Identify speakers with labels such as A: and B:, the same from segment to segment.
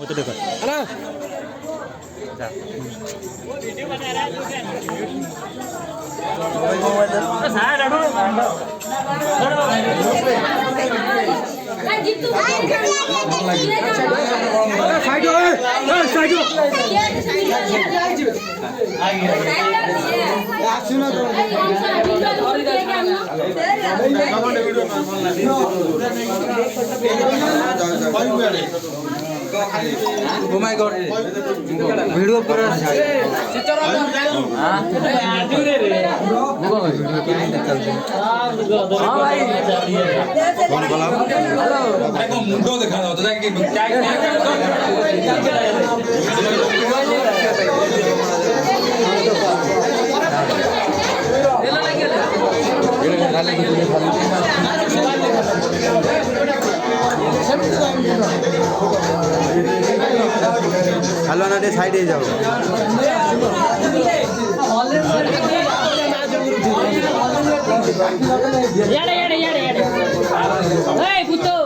A: मत देखो है ना
B: Oh my god. Video पूरा मुंडो दिखा दो तो कि
C: हेलो ना दे साइड जाओ
D: याडे याडे याडे याडे ए पुतो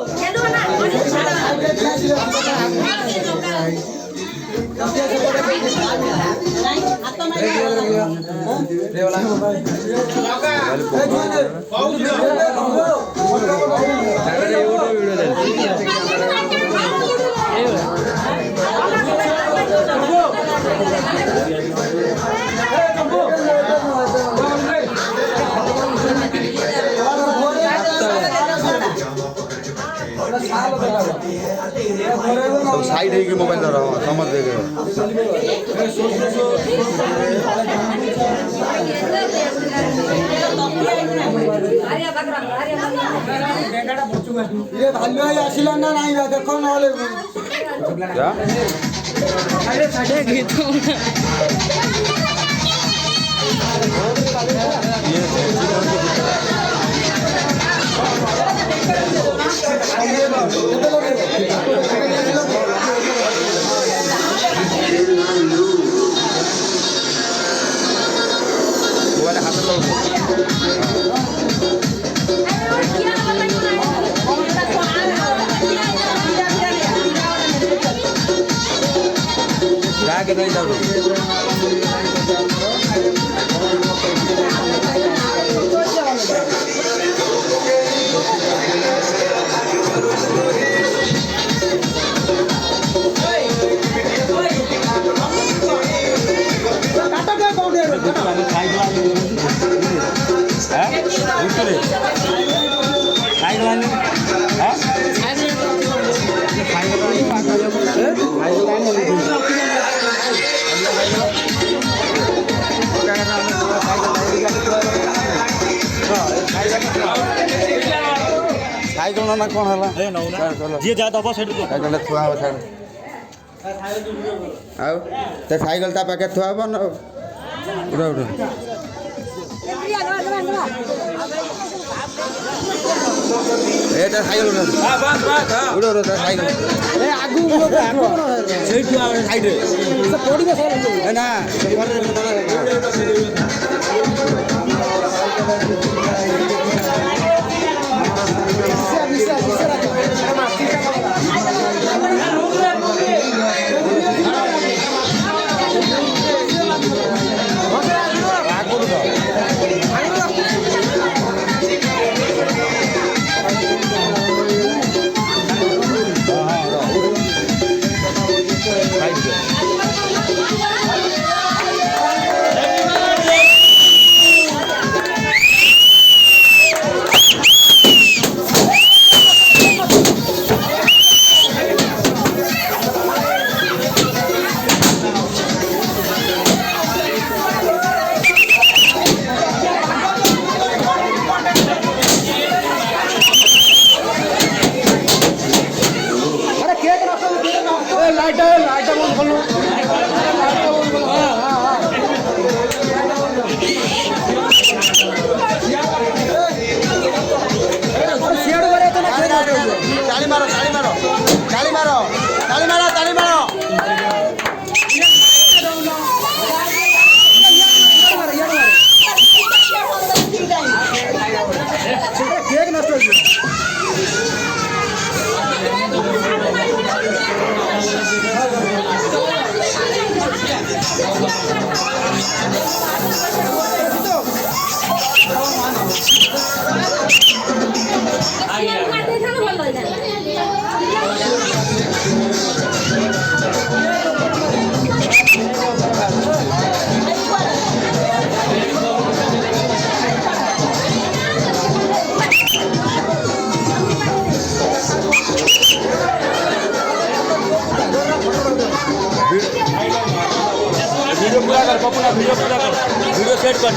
C: सब साइड है कि मोबाइल धरा समझ देगा
E: ये भालू है आसिला ना नहीं बा देखो न वाले
C: क्या
D: अरे साडे गीत
C: वाले हाथ लो जाके नहीं जाओ साइकिल ना कौन है
A: जी जा दबा साइड को
C: साइकिल थुआ हो साइड आओ ते साइकिल ता पैकेट थुआ बन उड़ा उड़ा ए ते साइकिल उड़ा हां बस बस उड़ा उड़ा साइकिल ए आगु उड़ा सही थुआ साइड रे से पड़ी के सर ना
E: केक नष्ट
A: पूरा कर पपुना वीडियो पूरा कर वीडियो सेट कर